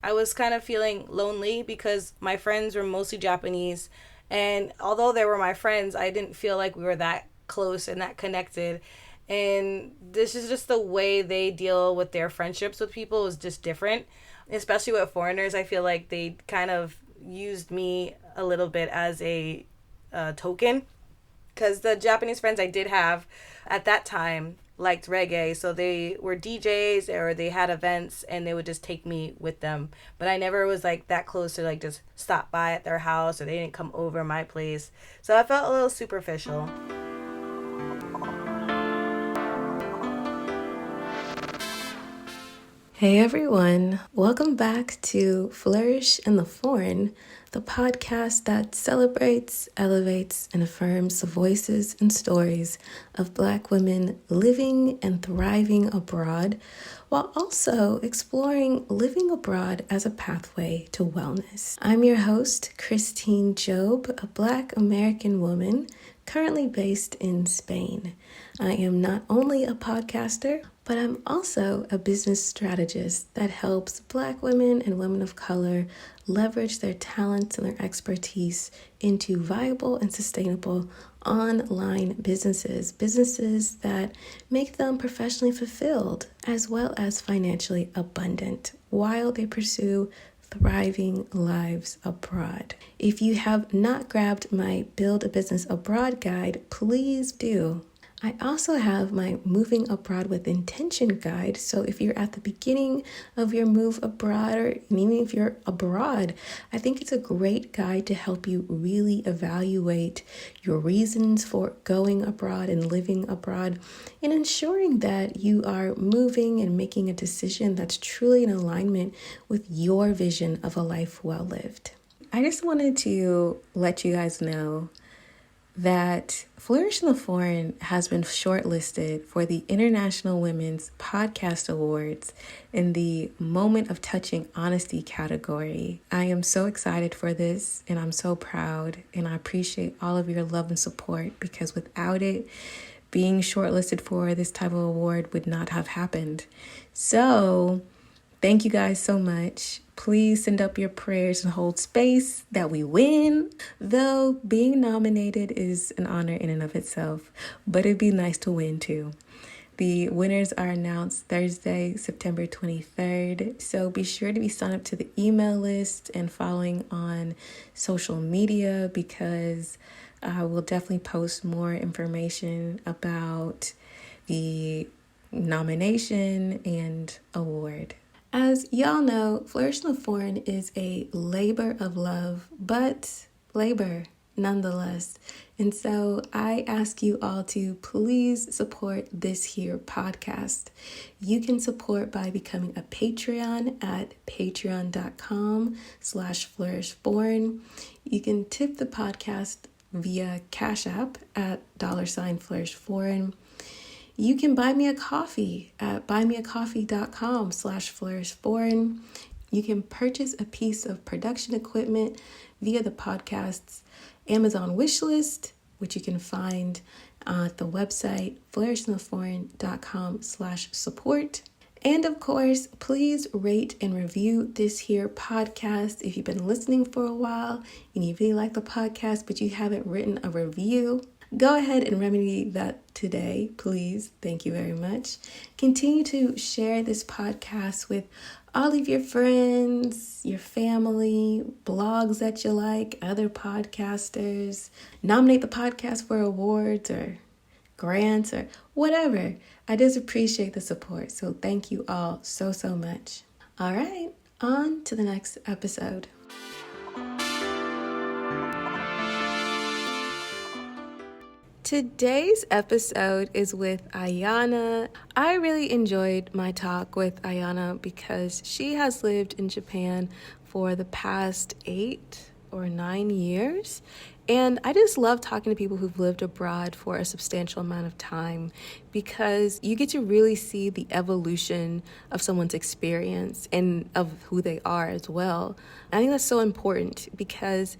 I was kind of feeling lonely because my friends were mostly Japanese. And although they were my friends, I didn't feel like we were that close and that connected. And this is just the way they deal with their friendships with people is just different, especially with foreigners. I feel like they kind of used me a little bit as a token, because the Japanese friends I did have at that time liked reggae, so they were DJs or they had events and they would just take me with them. But I never was like that close to like just stop by at their house, or they didn't come over my place. So I felt a little superficial. Hey everyone, welcome back to Flourish in the Foreign, the podcast that celebrates, elevates, and affirms the voices and stories of Black women living and thriving abroad, while also exploring living abroad as a pathway to wellness. I'm your host, Christine Job, a Black American woman currently based in Spain. I am not only a podcaster, but I'm also a business strategist that helps Black women and women of color leverage their talents and their expertise into viable and sustainable online businesses that make them professionally fulfilled as well as financially abundant while they pursue thriving lives abroad. If you have not grabbed my Build a Business Abroad guide, please do. I also have my Moving Abroad with Intention guide. So if you're at the beginning of your move abroad, or even if you're abroad, I think it's a great guide to help you really evaluate your reasons for going abroad and living abroad, and ensuring that you are moving and making a decision that's truly in alignment with your vision of a life well lived. I just wanted to let you guys know that Flourish in the Foreign has been shortlisted for the International Women's Podcast Awards in the Moment of Touching Honesty category. I am so excited for this, and I'm so proud, and I appreciate all of your love and support, because without it, being shortlisted for this type of award would not have happened. So thank you guys so much. Please send up your prayers and hold space that we win. Though being nominated is an honor in and of itself, but it'd be nice to win too. The winners are announced Thursday, September 23rd. So be sure to be signed up to the email list and following on social media, because I will definitely post more information about the nomination and award. As y'all know, Flourish in the Foreign is a labor of love, but labor nonetheless. And so I ask you all to please support this here podcast. You can support by becoming a Patreon at patreon.com/flourishforeign. You can tip the podcast via Cash App at $flourishforeign. You can buy me a coffee at buymeacoffee.com/flourishforeign. You can purchase a piece of production equipment via the podcast's Amazon wishlist, which you can find at the website flourishintheforeign.com/support. And of course, please rate and review this here podcast. If you've been listening for a while and you really like the podcast, but you haven't written a review, go ahead and remedy that today, please. Thank you very much. Continue to share this podcast with all of your friends, your family, blogs that you like, other podcasters. Nominate the podcast for awards or grants or whatever. I just appreciate the support. So thank you all so much. All right, on to the next episode. Today's episode is with Ayana. I really enjoyed my talk with Ayana because she has lived in Japan for the past 8 or 9 years. And I just love talking to people who've lived abroad for a substantial amount of time because you get to really see the evolution of someone's experience and of who they are as well. I think that's so important because,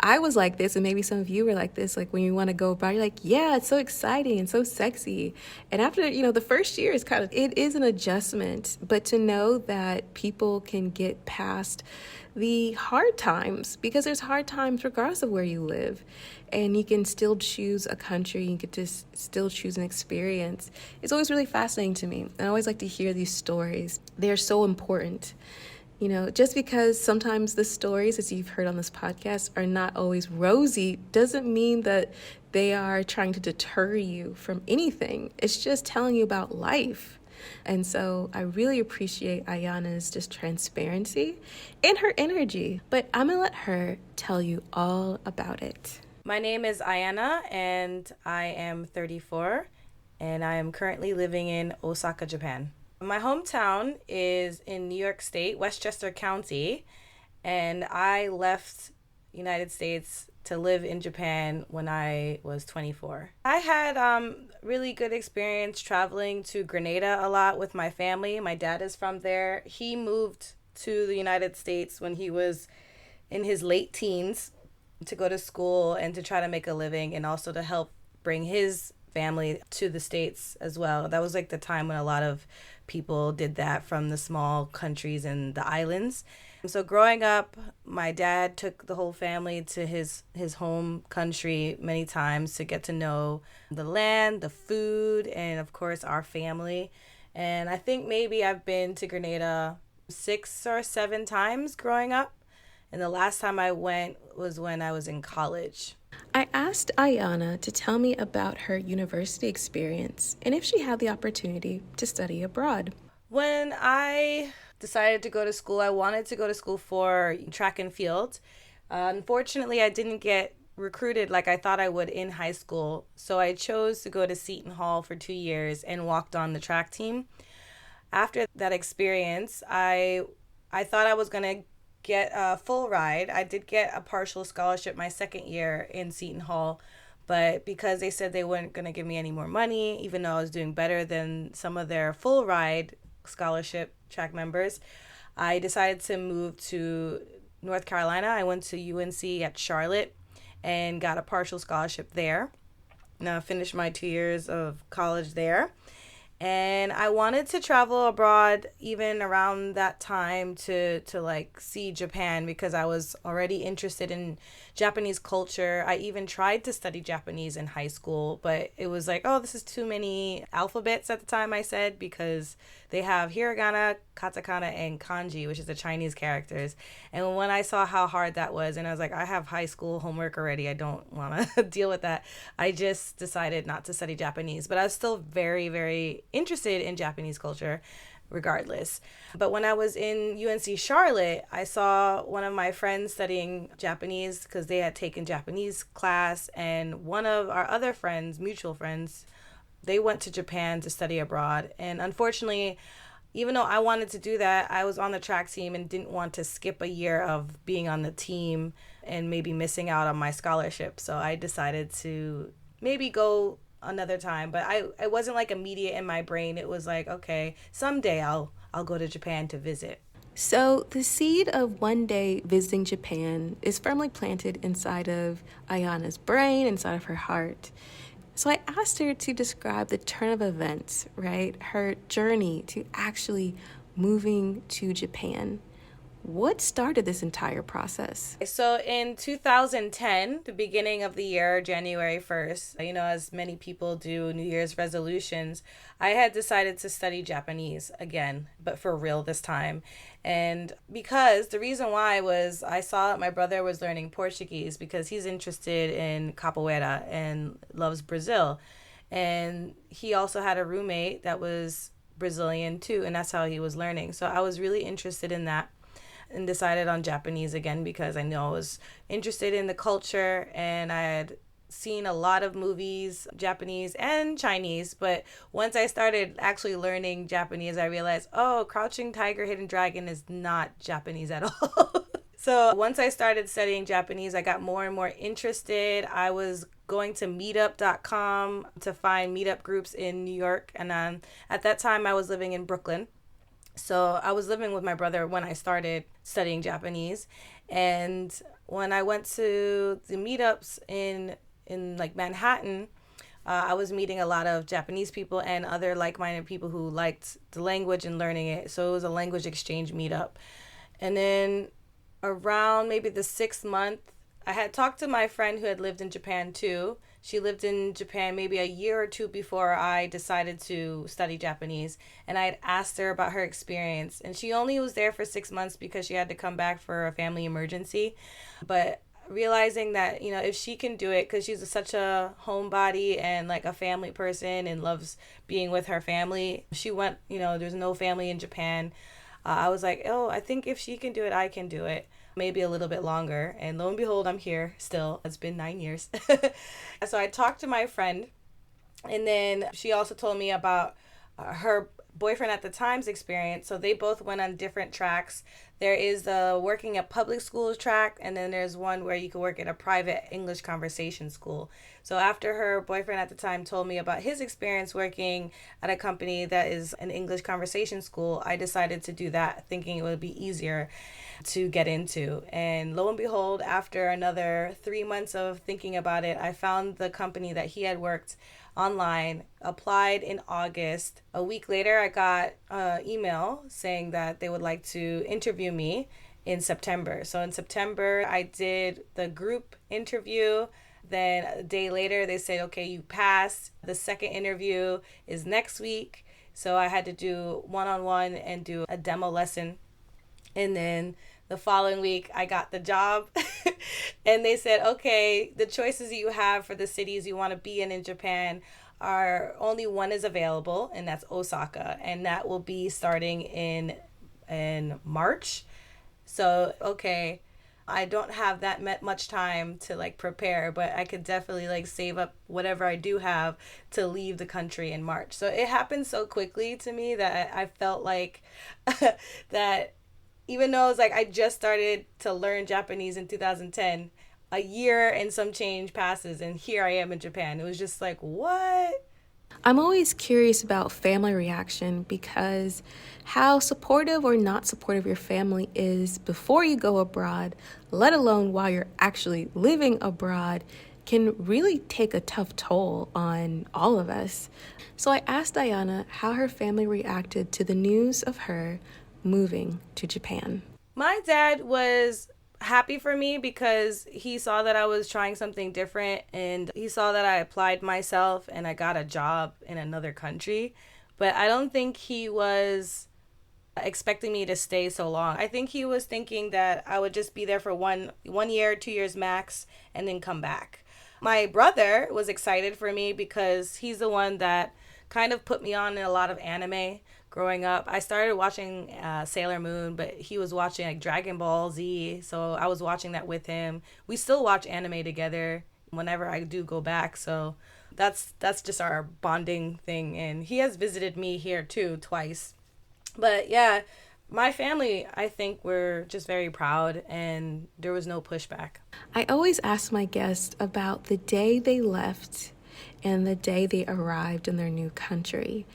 I was like this, and maybe some of you were like this, like when you want to go abroad, you're like, yeah, it's so exciting and so sexy. And after, the first year it is an adjustment, but to know that people can get past the hard times, because there's hard times regardless of where you live, and you can still choose a country, you get to still choose an experience. It's always really fascinating to me. I always like to hear these stories. They're so important. Just because sometimes the stories, as you've heard on this podcast, are not always rosy, doesn't mean that they are trying to deter you from anything. It's just telling you about life. And so I really appreciate Ayana's just transparency and her energy. But I'm going to let her tell you all about it. My name is Ayana, and I am 34, and I am currently living in Osaka, Japan. My hometown is in New York State, Westchester County, and I left United States to live in Japan when I was 24. I had really good experience traveling to Grenada a lot with my family. My dad is from there. He moved to the United States when he was in his late teens to go to school and to try to make a living, and also to help bring his family to the States as well. That was like the time when a lot of people did that from the small countries and the islands. So growing up, my dad took the whole family to his home country many times to get to know the land, the food, and of course our family. And I think maybe I've been to Grenada 6 or 7 times growing up. And the last time I went was when I was in college. I asked Ayana to tell me about her university experience and if she had the opportunity to study abroad. When I decided to go to school, I wanted to go to school for track and field. Unfortunately, I didn't get recruited like I thought I would in high school. So I chose to go to Seton Hall for 2 years and walked on the track team. After that experience, I thought I was going to get a full ride. I did get a partial scholarship my second year in Seton Hall, but because they said they weren't going to give me any more money, even though I was doing better than some of their full ride scholarship track members, I decided to move to North Carolina. I went to UNC at Charlotte and got a partial scholarship there. Now I finished my 2 years of college there. And I wanted to travel abroad even around that time to like see Japan, because I was already interested in Japanese culture. I even tried to study Japanese in high school, but it was like, oh, this is too many alphabets at the time, I said, because they have hiragana, katakana, and kanji, which is the Chinese characters. And when I saw how hard that was, and I was like, I have high school homework already, I don't want to deal with that, I just decided not to study Japanese. But I was still very, very interested in Japanese culture regardless. But when I was in UNC Charlotte, I saw one of my friends studying Japanese because they had taken Japanese class, and one of our other friends, mutual friends, they went to Japan to study abroad. And unfortunately, even though I wanted to do that, I was on the track team and didn't want to skip a year of being on the team and maybe missing out on my scholarship. So I decided to maybe go another time, but it wasn't like immediate in my brain. It was like, okay, someday I'll go to Japan to visit. So the seed of one day visiting Japan is firmly planted inside of Ayana's brain, inside of her heart. So I asked her to describe the turn of events, right? Her journey to actually moving to Japan. What started this entire process? So in 2010, the beginning of the year, January 1st, as many people do New Year's resolutions, I had decided to study Japanese again, but for real this time. And because the reason why was I saw that my brother was learning Portuguese because he's interested in capoeira and loves Brazil. And he also had a roommate that was Brazilian too, and that's how he was learning. So I was really interested in that, and decided on Japanese again because I know I was interested in the culture, and I had seen a lot of movies, Japanese and Chinese. But once I started actually learning Japanese, I realized, oh, Crouching Tiger, Hidden Dragon is not Japanese at all. So once I started studying Japanese, I got more and more interested. I was going to meetup.com to find meetup groups in New York. And at that time, I was living in Brooklyn. So I was living with my brother when I started studying Japanese. And when I went to the meetups in like Manhattan, I was meeting a lot of Japanese people and other like-minded people who liked the language and learning it. So it was a language exchange meetup. And then around maybe the 6th month, I had talked to my friend who had lived in Japan too. She lived in Japan maybe a year or two before I decided to study Japanese. And I had asked her about her experience. And she only was there for 6 months because she had to come back for a family emergency. But realizing that, if she can do it, because she's such a homebody and like a family person and loves being with her family, she went, there's no family in Japan. I was like, oh, I think if she can do it, I can do it. Maybe a little bit longer. And lo and behold, I'm here still. It's been 9 years. So I talked to my friend, and then she also told me about her boyfriend at the time's experience. So they both went on different tracks. There is the working at public schools track, and then there's one where you can work at a private English conversation school. So after her boyfriend at the time told me about his experience working at a company that is an English conversation school, I decided to do that, thinking it would be easier to get into. And lo and behold, after another 3 months of thinking about it, I found the company that he had worked online, applied in August. A week later, I got an email saying that they would like to interview me in September. So in September, I did the group interview. Then a day later, they said, okay, you passed. The second interview is next week. So I had to do one-on-one and do a demo lesson. And then the following week, I got the job. And they said, okay, the choices you have for the cities you want to be in Japan are only one is available, and that's Osaka. And that will be starting in March. So, okay, I don't have that much time to like prepare, but I could definitely like save up whatever I do have to leave the country in March. So it happened so quickly to me that I felt like that even though it's like I just started to learn Japanese in 2010, a year and some change passes, and here I am in Japan. It was just like, what? I'm always curious about family reaction because how supportive or not supportive your family is before you go abroad, let alone while you're actually living abroad, can really take a tough toll on all of us. So I asked Ayana how her family reacted to the news of her moving to Japan. My dad was happy for me because he saw that I was trying something different, and he saw that I applied myself and I got a job in another country. But I don't think he was expecting me to stay so long. I think he was thinking that I would just be there for one year, 2 years max, and then come back. My brother was excited for me because he's the one that kind of put me on in a lot of anime growing up. I started watching Sailor Moon, but he was watching like Dragon Ball Z, so I was watching that with him. We still watch anime together whenever I do go back, so that's just our bonding thing. And he has visited me here too twice. But yeah, my family, I think, were just very proud, and there was no pushback. I always ask my guests about the day they left and the day they arrived in their new country.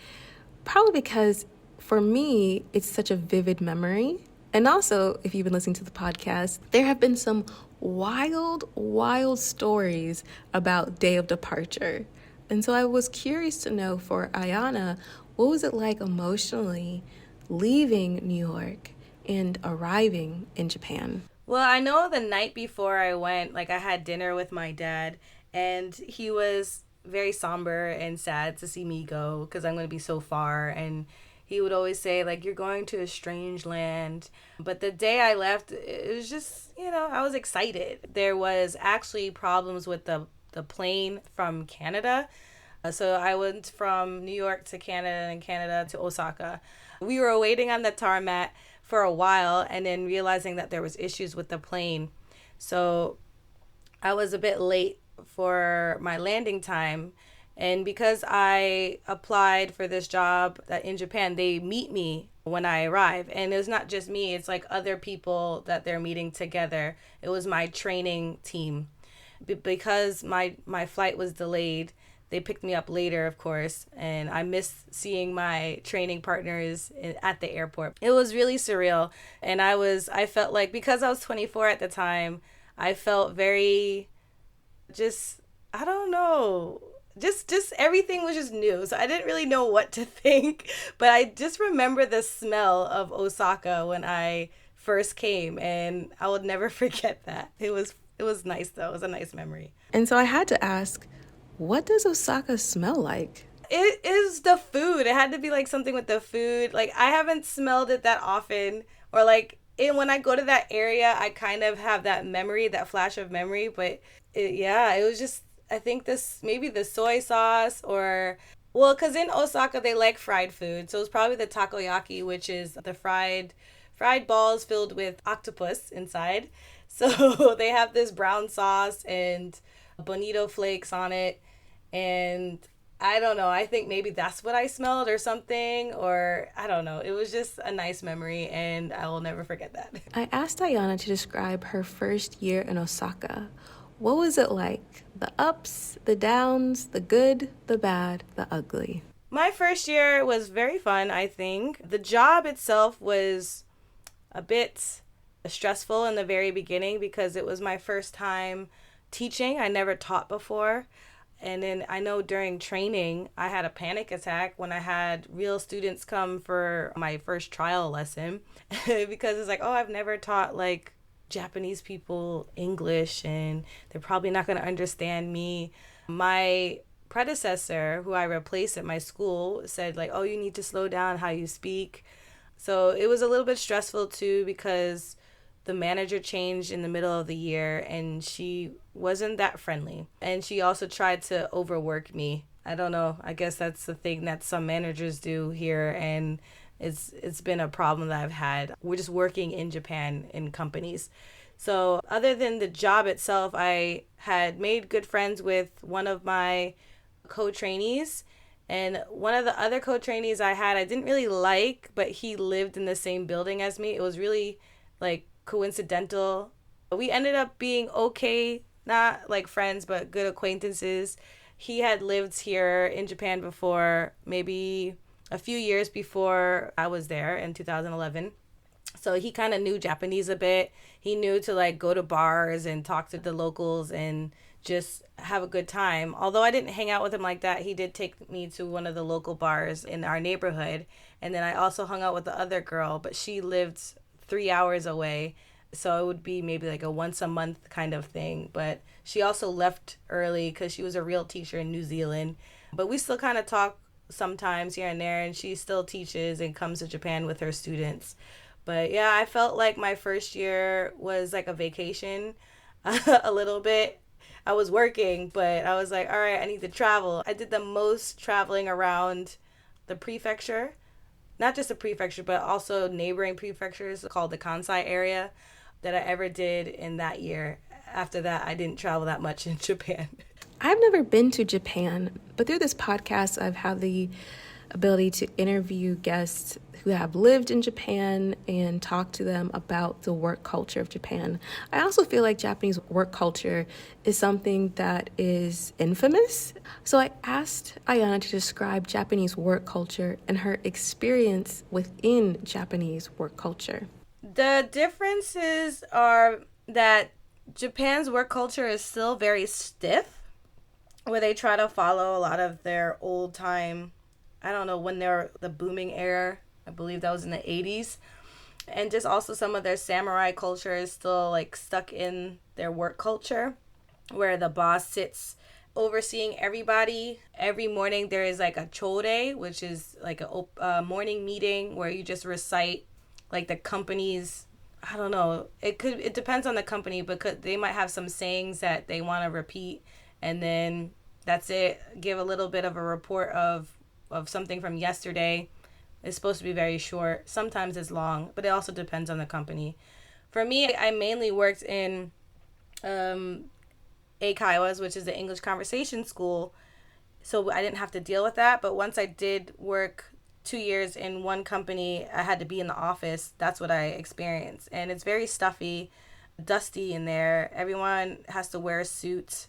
Probably because for me, it's such a vivid memory. And also, if you've been listening to the podcast, there have been some wild stories about day of departure. And so I was curious to know for Ayana, what was it like emotionally leaving New York and arriving in Japan? Well, I know the night before I went, like I had dinner with my dad, and he was very somber and sad to see me go because I'm going to be so far. And he would always say, like, you're going to a strange land. But the day I left, it was just, I was excited. There was actually problems with the plane from Canada. So I went from New York to Canada and Canada to Osaka. We were waiting on the tarmac for a while and then realizing that there was issues with the plane. So I was a bit late for my landing time, And because I applied for this job that in Japan, they meet me when I arrive. And it's not just me, it's like other people that they're meeting together. It was my training team. Because my flight was delayed, they picked me up later, of course, and I missed seeing my training partners at the airport. It was really surreal, and I felt like, because I was 24 at the time, I felt very, just, I don't know, just everything was just new, so I didn't really know what to think. But I just remember the smell of Osaka when I first came, and I would never forget that. It was nice, though. It was a nice memory. And so I had to ask, what does Osaka smell like? It is the food. It had to be like something with the food. Like, I haven't smelled it that often, or like when I go to that area, I kind of have that memory, that flash of memory. But yeah, it was just, I think this, maybe the soy sauce, or, well, because in Osaka they like fried food, so it's probably the takoyaki, which is the fried balls filled with octopus inside. So they have this brown sauce and bonito flakes on it. And I don't know, I think maybe that's what I smelled or something, or I don't know. It was just a nice memory, and I will never forget that. I asked Ayana to describe her first year in Osaka. What was it like? The ups, the downs, the good, the bad, the ugly. My first year was very fun, I think. The job itself was a bit stressful in the very beginning because it was my first time teaching. I never taught before. And then I know during training, I had a panic attack when I had real students come for my first trial lesson because it's like, oh, I've never taught like Japanese people English, and they're probably not going to understand me. My predecessor, who I replaced at my school, said like, oh, you need to slow down how you speak. So it was a little bit stressful too because the manager changed in the middle of the year, and she wasn't that friendly. And she also tried to overwork me. I don't know. I guess that's the thing that some managers do here, and it's been a problem that I've had. We're just working in Japan in companies. So other than the job itself, I had made good friends with one of my co-trainees. And one of the other co-trainees I had, I didn't really like, but he lived in the same building as me. It was really like coincidental. We ended up being okay, not like friends, but good acquaintances. He had lived here in Japan before, maybe a few years before I was there in 2011. So he kind of knew Japanese a bit. He knew to like go to bars and talk to the locals and just have a good time. Although I didn't hang out with him like that, he did take me to one of the local bars in our neighborhood. And then I also hung out with the other girl, but she lived 3 hours away. So it would be maybe like a once a month kind of thing. But she also left early because she was a real teacher in New Zealand. But we still kind of talk sometimes here and there, and she still teaches and comes to Japan with her students. But yeah, I felt like my first year was like a vacation a little bit. I was working, but I was like, all right, I need to travel. I did the most traveling around the prefecture, not just the prefecture, but also neighboring prefectures called the Kansai area that I ever did in that year. After that, I didn't travel that much in Japan. I've never been to Japan, but through this podcast, I've had the ability to interview guests who have lived in Japan and talk to them about the work culture of Japan. I also feel like Japanese work culture is something that is infamous. So I asked Ayana to describe Japanese work culture and her experience within Japanese work culture. The differences are that Japan's work culture is still very stiff, where they try to follow a lot of their old time, I don't know, when they're the booming era. I believe that was in the 80s. And just also some of their samurai culture is still like stuck in their work culture, where the boss sits overseeing everybody. Every morning there is like a chode, which is like a morning meeting where you just recite like the company's, I don't know, it depends on the company, because they might have some sayings that they want to repeat, and then that's it. Give a little bit of a report of something from yesterday. It's supposed to be very short. Sometimes it's long, but it also depends on the company. For me, I mainly worked in Eikaiwas, which is the English conversation school. So I didn't have to deal with that. But once I did work 2 years in one company, I had to be in the office. That's what I experienced. And it's very stuffy, dusty in there. Everyone has to wear suits.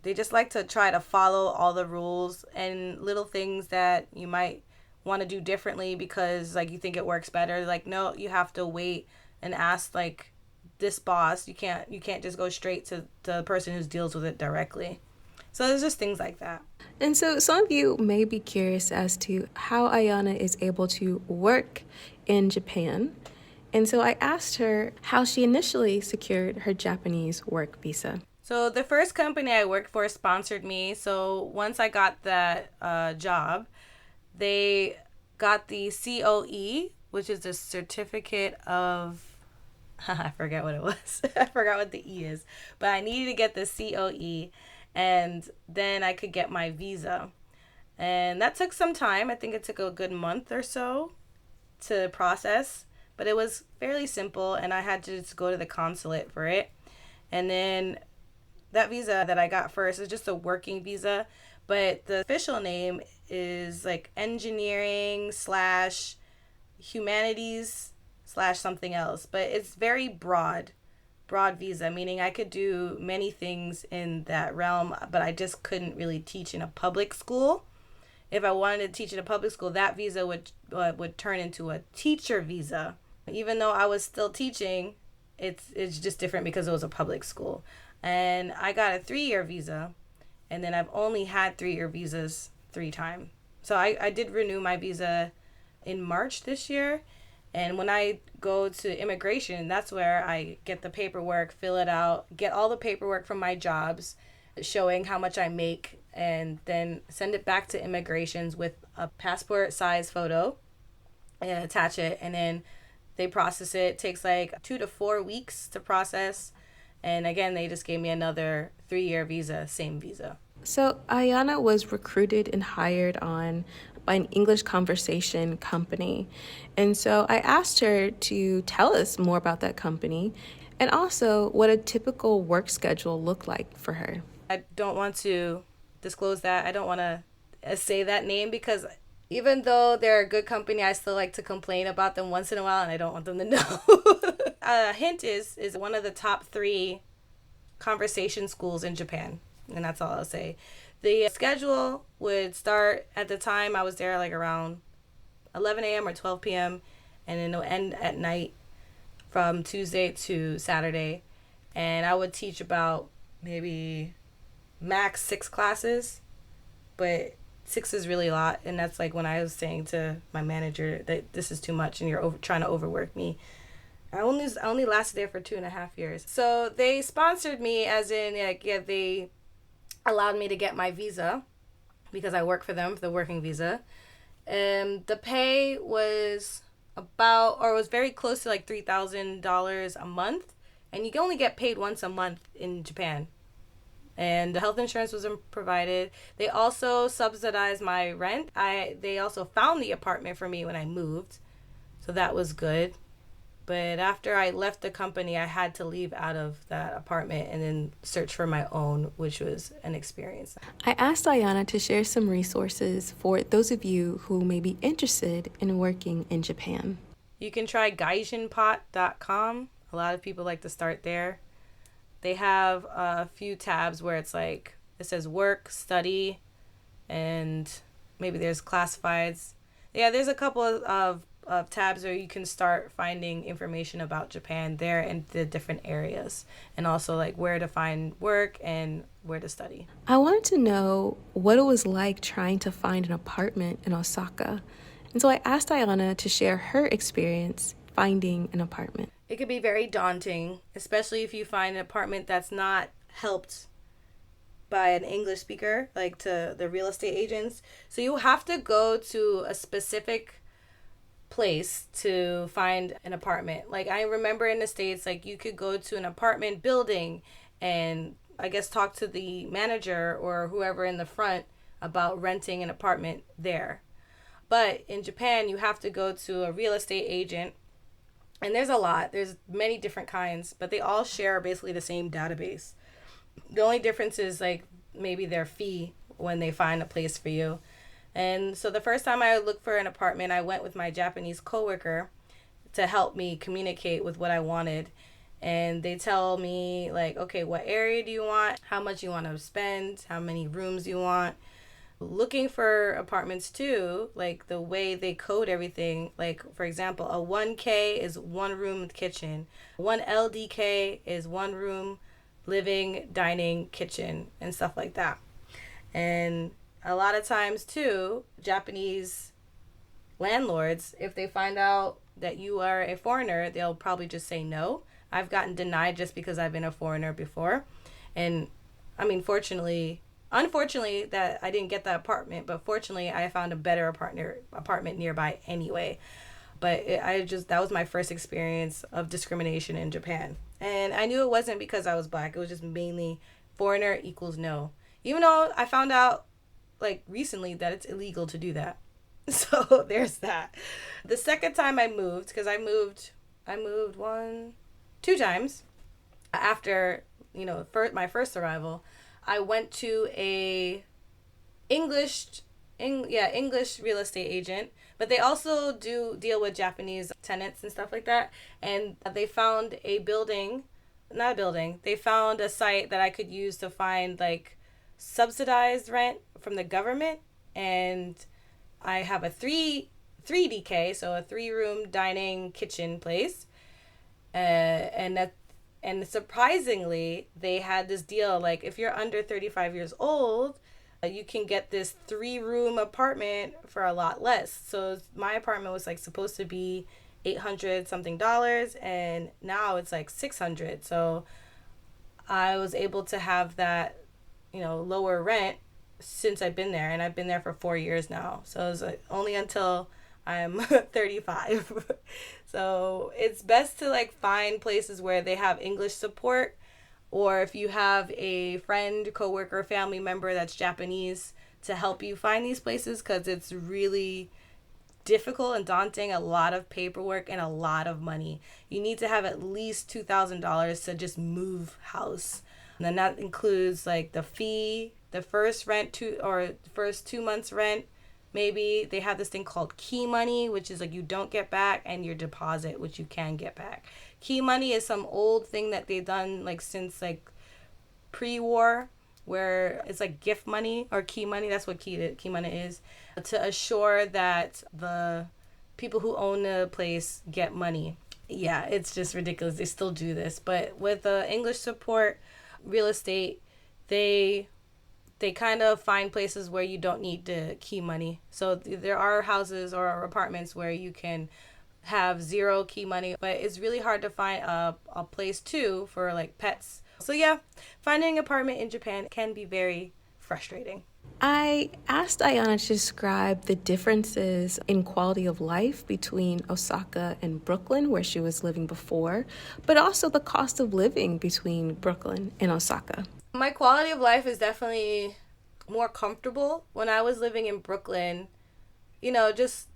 They just like to try to follow all the rules and little things that you might want to do differently because like you think it works better. Like, no, you have to wait and ask like this boss. You can't just go straight to the person who deals with it directly. So there's just things like that. And so some of you may be curious as to how Ayana is able to work in Japan. And so I asked her how she initially secured her Japanese work visa. So the first company I worked for sponsored me. So once I got that job, they got the COE, which is the certificate of, I forget what it was. I forgot what the E is. But I needed to get the COE, and then I could get my visa. And that took some time. I think it took a good month or so to process. But it was fairly simple, and I had to just go to the consulate for it. And then that visa that I got first is just a working visa, but the official name is like engineering / humanities / something else. But it's very broad visa, meaning I could do many things in that realm, but I just couldn't really teach in a public school. If I wanted to teach in a public school, that visa would turn into a teacher visa. Even though I was still teaching, it's just different because it was a public school. And I got a 3-year visa, and then I've only had 3-year visas 3 times. So I did renew my visa in March this year. And when I go to immigration, that's where I get the paperwork, fill it out, get all the paperwork from my jobs, showing how much I make, and then send it back to immigrations with a passport size photo and attach it. And then they process it. It takes like 2 to 4 weeks to process. And again, they just gave me another 3-year visa, same visa. So Ayana was recruited and hired on by an English conversation company. And so I asked her to tell us more about that company and also what a typical work schedule looked like for her. I don't want to disclose that. I don't want to say that name because even though they're a good company, I still like to complain about them once in a while, and I don't want them to know. A hint is one of the top 3 conversation schools in Japan, and that's all I'll say. The schedule would start at the time I was there like around 11 a.m. or 12 p.m. and then it'll end at night from Tuesday to Saturday. And I would teach about maybe max 6 classes, but 6 is really a lot. And that's like when I was saying to my manager that this is too much and you're trying to overwork me. I only lasted there for 2.5 years. So they sponsored me, as in, like, yeah, they allowed me to get my visa because I work for them for the working visa. And the pay was was very close to like $3,000 a month. And you can only get paid once a month in Japan. And the health insurance was provided. They also subsidized my rent. They also found the apartment for me when I moved. So that was good. But after I left the company, I had to leave out of that apartment and then search for my own, which was an experience. I asked Ayana to share some resources for those of you who may be interested in working in Japan. You can try gaijinpot.com. A lot of people like to start there. They have a few tabs where it's like, it says work, study, and maybe there's classifieds. Yeah, there's a couple of tabs where you can start finding information about Japan there and the different areas, and also like where to find work and where to study. I wanted to know what it was like trying to find an apartment in Osaka. And so I asked Ayana to share her experience finding an apartment. It could be very daunting, especially if you find an apartment that's not helped by an English speaker, like to the real estate agents. So you have to go to a specific place to find an apartment. Like I remember in the States, like you could go to an apartment building and I guess talk to the manager or whoever in the front about renting an apartment there. But in Japan, you have to go to a real estate agent. And there's a lot. There's many different kinds, but they all share basically the same database. The only difference is like maybe their fee when they find a place for you. And so the first time I looked for an apartment, I went with my Japanese coworker to help me communicate with what I wanted. And they tell me, like, okay, what area do you want? How much you want to spend? How many rooms you want? Looking for apartments too, like the way they code everything, like for example, a 1K is one room kitchen, 1 LDK is one room living, dining, kitchen, and stuff like that. And a lot of times too, Japanese landlords, if they find out that you are a foreigner, they'll probably just say no. I've gotten denied just because I've been a foreigner before. And I mean, unfortunately that I didn't get that apartment, but fortunately I found a better apartment nearby anyway. But that was my first experience of discrimination in Japan. And I knew it wasn't because I was black. It was just mainly foreigner equals no. Even though I found out like recently that it's illegal to do that. So there's that. The second time I moved, because I moved 2 times after, my first arrival. I went to a English real estate agent, but they also do deal with Japanese tenants and stuff like that. And they found they found a site that I could use to find like subsidized rent from the government. And I have a 3DK, so a 3-room dining kitchen place. And surprisingly, they had this deal, like if you're under 35 years old, you can get this 3-room apartment for a lot less. So my apartment was like supposed to be $800 something, and now it's like $600. So I was able to have that, lower rent since I've been there, and I've been there for 4 years now. So it was like only until I'm 35. So it's best to like find places where they have English support, or if you have a friend, coworker, family member that's Japanese to help you find these places, because it's really difficult and daunting, a lot of paperwork and a lot of money. You need to have at least $2,000 to just move house. And then that includes like the fee, the first first 2 months rent. Maybe they have this thing called key money, which is like you don't get back, and your deposit, which you can get back. Key money is some old thing that they've done like since like pre-war, where it's like gift money or key money. That's what key money is, to assure that the people who own the place get money. Yeah, it's just ridiculous. They still do this. But with English support, real estate, they kind of find places where you don't need the key money. So there are houses or apartments where you can have 0 key money, but it's really hard to find a place too for like pets. So yeah, finding an apartment in Japan can be very frustrating. I asked Ayana to describe the differences in quality of life between Osaka and Brooklyn, where she was living before, but also the cost of living between Brooklyn and Osaka. My quality of life is definitely more comfortable. When I was living in Brooklyn, just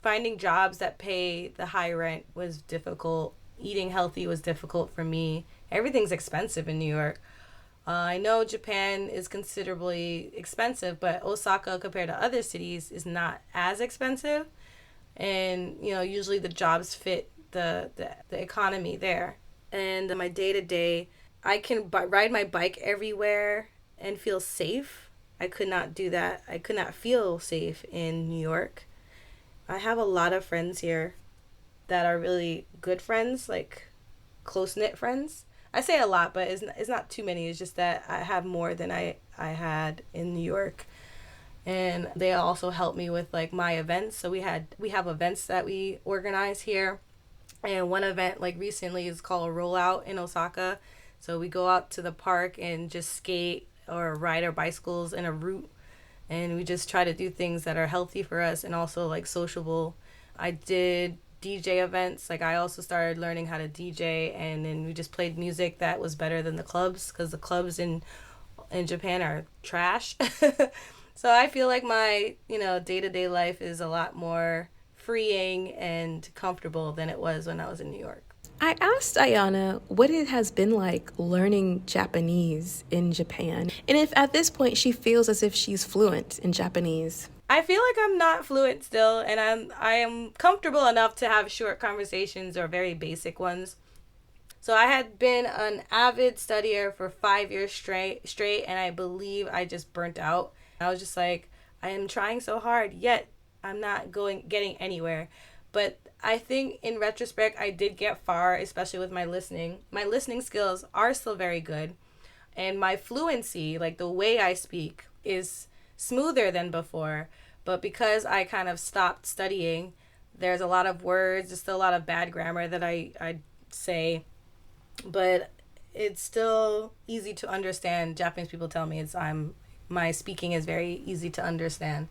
finding jobs that pay the high rent was difficult. Eating healthy was difficult for me. Everything's expensive in New York. I know Japan is considerably expensive, but Osaka, compared to other cities, is not as expensive. And, usually the jobs fit the economy there. And my day-to-day, I can ride my bike everywhere and feel safe. I could not do that. I could not feel safe in New York. I have a lot of friends here that are really good friends, like close-knit friends. I say a lot, but it's not too many. It's just that I have more than I had in New York. And they also help me with like my events. So we have events that we organize here. And one event like recently is called a Rollout in Osaka. So we go out to the park and just skate or ride our bicycles in a route. And we just try to do things that are healthy for us and also like sociable. I did DJ events. Like I also started learning how to DJ, and then we just played music that was better than the clubs, because the clubs in Japan are trash. So I feel like my, day-to-day life is a lot more freeing and comfortable than it was when I was in New York. I asked Ayana what it has been like learning Japanese in Japan, and if at this point she feels as if she's fluent in Japanese. I feel like I'm not fluent still, and I am comfortable enough to have short conversations or very basic ones. So I had been an avid studier for 5 years straight, and I believe I just burnt out. I was just like, I am trying so hard, yet I'm not getting anywhere. But I think in retrospect, I did get far, especially with my listening. My listening skills are still very good, and my fluency, like the way I speak, is smoother than before. But because I kind of stopped studying, there's a lot of words, there's still a lot of bad grammar that I say, but it's still easy to understand. Japanese people tell me my speaking is very easy to understand.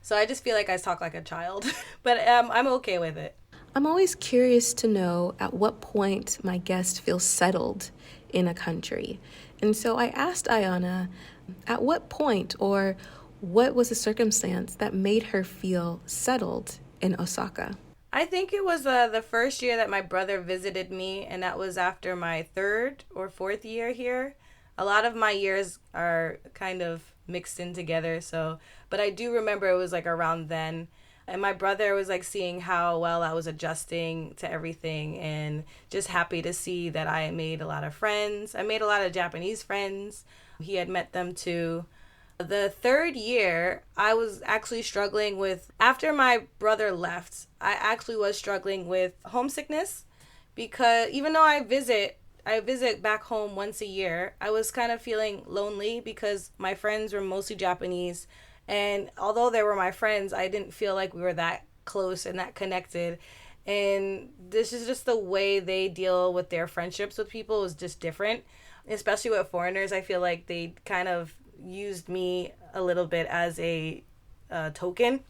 So I just feel like I talk like a child, but I'm okay with it. I'm always curious to know at what point my guest feels settled in a country. And so I asked Ayana at what point or what was the circumstance that made her feel settled in Osaka? I think it was the first year that my brother visited me, and that was after my third or fourth year here. A lot of my years are kind of mixed in together, but I do remember it was like around then. And my brother was like seeing how well I was adjusting to everything and just happy to see that I made a lot of friends. I made a lot of Japanese friends. He had met them too. The third year, I was actually struggling with, after my brother left, I actually was struggling with homesickness, because even though I visit back home once a year, I was kind of feeling lonely because my friends were mostly Japanese. And although they were my friends, I didn't feel like we were that close and that connected. And this is just the way they deal with their friendships with people is just different, especially with foreigners. I feel like they kind of used me a little bit as a token,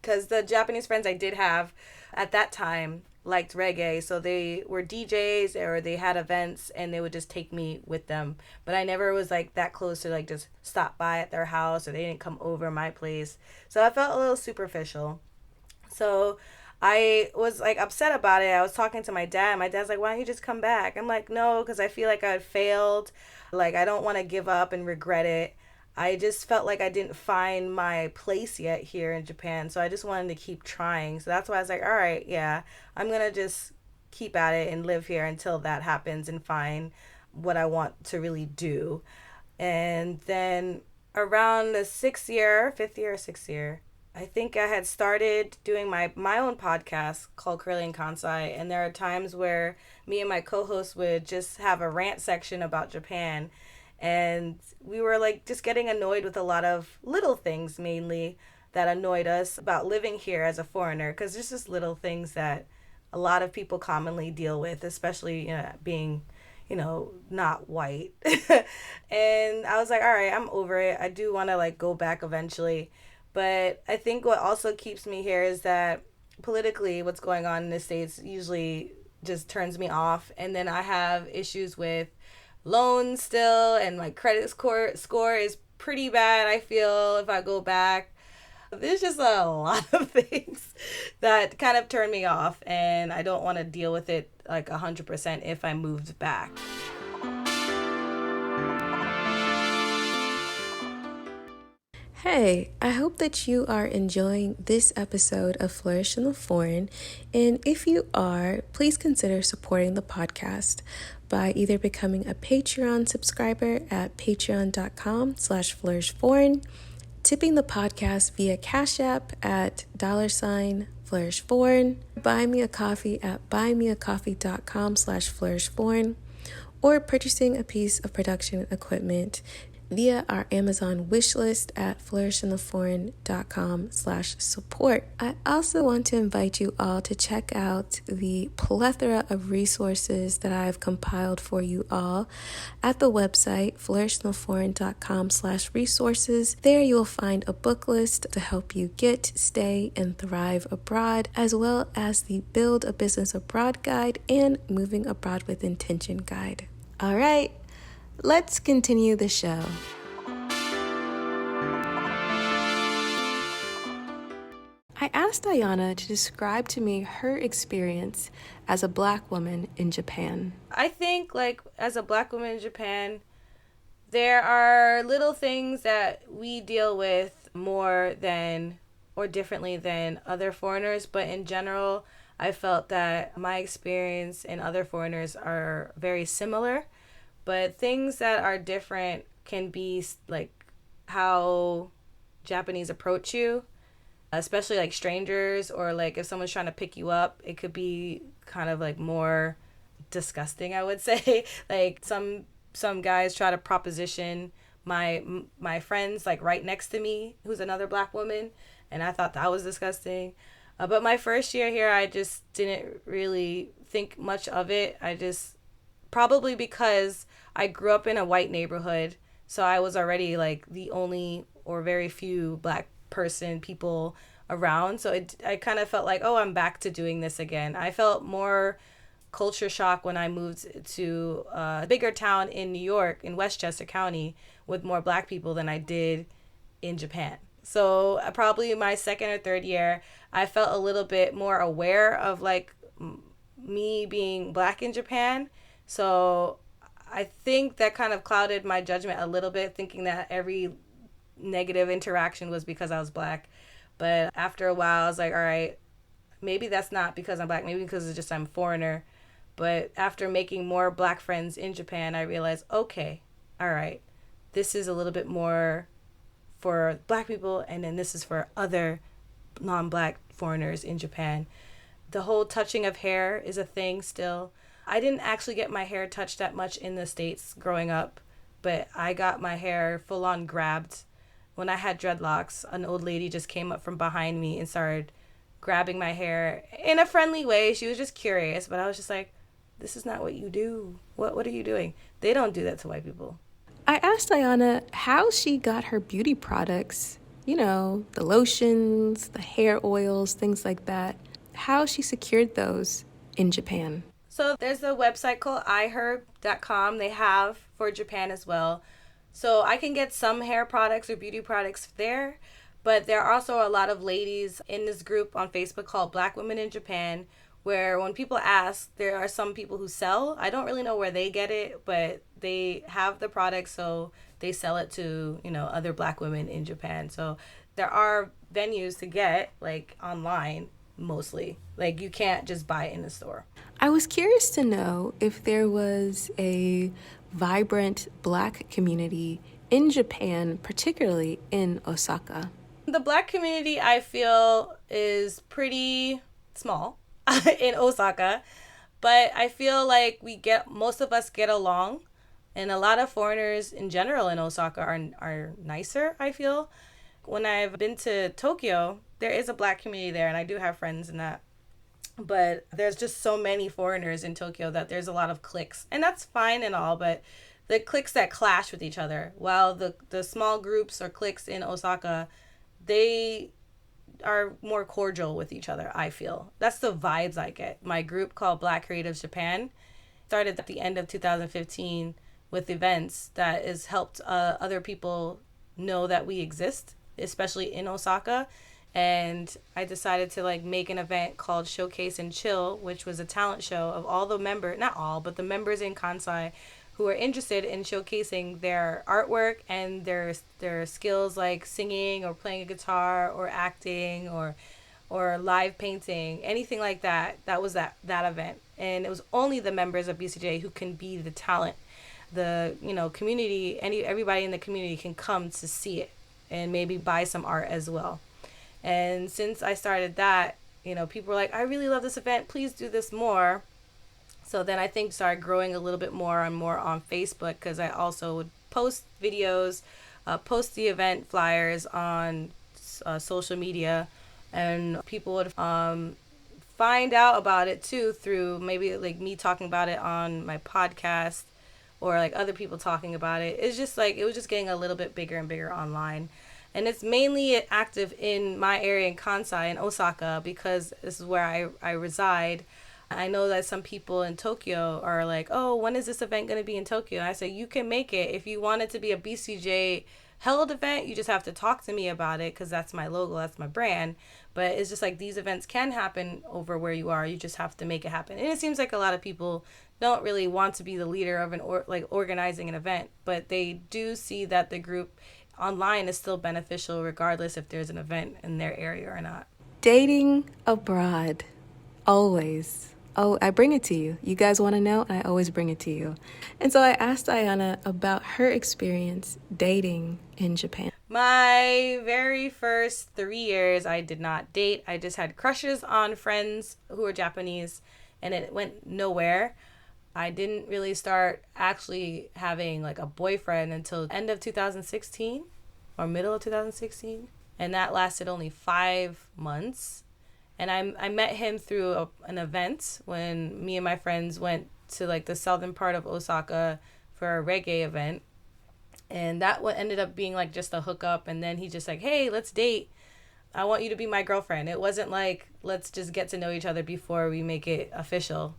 because the Japanese friends I did have at that time liked reggae, so they were DJs or they had events and they would just take me with them, but I never was like that close to like just stop by at their house, or they didn't come over my place, so I felt a little superficial. So I was like upset about it. I was talking to my dad. My dad's like, why don't you just come back? I'm like, no, because I feel like I failed. Like, I don't want to give up and regret it. I just felt like I didn't find my place yet here in Japan. So I just wanted to keep trying. So that's why I was like, all right, yeah, I'm going to just keep at it and live here until that happens and find what I want to really do. And then around the fifth year or sixth year, I think I had started doing my own podcast called Kurly and Kansai. And there are times where me and my co-host would just have a rant section about Japan. And we were like just getting annoyed with a lot of little things mainly that annoyed us about living here as a foreigner. Because there's just little things that a lot of people commonly deal with, especially being, not white. And I was like, all right, I'm over it. I do want to like go back eventually. But I think what also keeps me here is that politically what's going on in the States usually just turns me off. And then I have issues with loans still, and my credit score is pretty bad, I feel, if I go back. There's just a lot of things that kind of turn me off, and I don't want to deal with it like 100% if I moved back. Hey, I hope that you are enjoying this episode of Flourish in the Foreign. And if you are, please consider supporting the podcast by either becoming a Patreon subscriber at patreon.com/flourishforeign, tipping the podcast via Cash App at $flourishforeign, buy me a coffee at buymeacoffee.com/flourishforeign, or purchasing a piece of production equipment via our Amazon wishlist at flourishintheforeign.com/support. I also want to invite you all to check out the plethora of resources that I've compiled for you all at the website flourishintheforeign.com/resources. There you will find a book list to help you get, stay, and thrive abroad, as well as the Build a Business Abroad guide and Moving Abroad with Intention guide. All right, let's continue the show. I asked Ayana to describe to me her experience as a Black woman in Japan. I think, like, as a Black woman in Japan, there are little things that we deal with more than or differently than other foreigners, but in general, I felt that my experience and other foreigners are very similar, but things that are different can be like how Japanese approach you, especially like strangers, or like if someone's trying to pick you up, it could be kind of like more disgusting, I would say. Like some guys try to proposition my friends like right next to me, who's another Black woman, and I thought that was disgusting. But my first year here, I just didn't really think much of it. I just, probably because I grew up in a white neighborhood, so I was already like the only or very few Black people around. So I kind of felt like, oh, I'm back to doing this again. I felt more culture shock when I moved to a bigger town in New York, in Westchester County, with more Black people than I did in Japan. So probably my second or third year, I felt a little bit more aware of like me being Black in Japan. So I think that kind of clouded my judgment a little bit, thinking that every negative interaction was because I was Black. But after a while, I was like, all right, maybe that's not because I'm Black, maybe because it's just I'm a foreigner. But after making more Black friends in Japan, I realized, okay, all right, this is a little bit more for Black people, and then this is for other non-Black foreigners in Japan. The whole touching of hair is a thing still. I didn't actually get my hair touched that much in the States growing up, but I got my hair full on grabbed. When I had dreadlocks, an old lady just came up from behind me and started grabbing my hair in a friendly way. She was just curious, but I was just like, this is not what you do. What are you doing? They don't do that to white people. I asked Ayana how she got her beauty products, you know, the lotions, the hair oils, things like that, how she secured those in Japan. So there's a website called iherb.com. They have for Japan as well. So I can get some hair products or beauty products there, but there are also a lot of ladies in this group on Facebook called Black Women in Japan, where when people ask, there are some people who sell. I don't really know where they get it, but they have the product, so they sell it to, you know, other Black women in Japan. So there are venues to get, like, online, mostly. Like, you can't just buy it in the store. I was curious to know if there was a vibrant Black community in Japan, particularly in Osaka. The Black community, I feel, is pretty small in Osaka, but I feel like most of us get along, and a lot of foreigners in general in Osaka are nicer, I feel. When I've been to Tokyo, there is a Black community there, and I do have friends in that. But there's just so many foreigners in Tokyo that there's a lot of cliques, and that's fine and all, but the cliques that clash with each other, while the small groups or cliques in Osaka, they are more cordial with each other, I feel. That's the vibes I get. My group called Black Creatives Japan started at the end of 2015 with events that has helped other people know that we exist, especially in Osaka. And I decided to like make an event called Showcase and Chill, which was a talent show of all the members, not all, but the members in Kansai who are interested in showcasing their artwork and their skills, like singing or playing a guitar or acting or live painting, anything like that. That was that event. And it was only the members of BCJ who can be the talent. The, you know, community, everybody in the community can come to see it and maybe buy some art as well. And since I started that, you know, people were like, I really love this event, please do this more. So then I think started growing a little bit more and more on Facebook, because I also would post videos, post the event flyers on social media, and people would find out about it too through maybe like me talking about it on my podcast, or like other people talking about it. It's just like, it was just getting a little bit bigger and bigger online. And it's mainly active in my area in Kansai and Osaka, because this is where I reside. I know that some people in Tokyo are like, oh, when is this event going to be in Tokyo? And I say, you can make it. If you want it to be a BCJ held event. You just have to talk to me about it because that's my logo, that's my brand. But it's just like these events can happen over where you are. You just have to make it happen. And it seems like a lot of people don't really want to be the leader of organizing an event, but they do see that the group online is still beneficial regardless if there's an event in their area or not. Dating abroad, always. Oh, I bring it to you. You guys want to know? I always bring it to you. And so I asked Ayana about her experience dating in Japan. My very first 3 years, I did not date. I just had crushes on friends who were Japanese, and it went nowhere. I didn't really start actually having like a boyfriend until end of 2016 or middle of 2016. And that lasted only 5 months. And I met him through an event when me and my friends went to like the southern part of Osaka for a reggae event. And that what ended up being like just a hookup. And then he just like, hey, let's date. I want you to be my girlfriend. It wasn't like, let's just get to know each other before we make it official.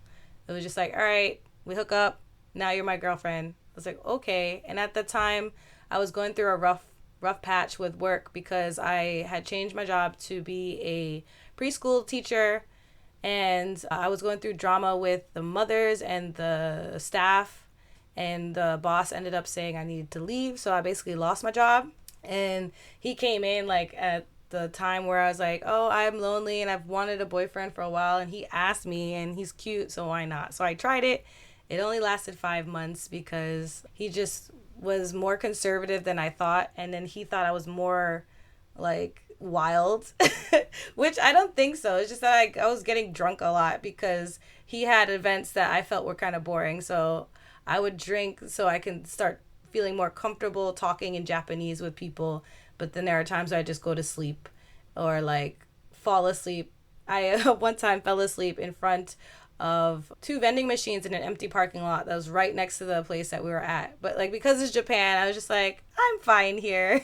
It was just like, all right, we hook up. Now you're my girlfriend. I was like, okay. And at the time, I was going through a rough patch with work because I had changed my job to be a preschool teacher. And I was going through drama with the mothers and the staff. And the boss ended up saying I needed to leave. So I basically lost my job. And he came in like at the time where I was like, oh, I'm lonely and I've wanted a boyfriend for a while. And he asked me and he's cute, so why not? So I tried it. It only lasted 5 months because he just was more conservative than I thought. And then he thought I was more like wild, which I don't think so. It's just that I was getting drunk a lot because he had events that I felt were kind of boring. So I would drink so I can start feeling more comfortable talking in Japanese with people. But then there are times where I just go to sleep or like fall asleep. I one time fell asleep in front of 2 vending machines in an empty parking lot that was right next to the place that we were at. But like because it's Japan, I was just like, I'm fine here.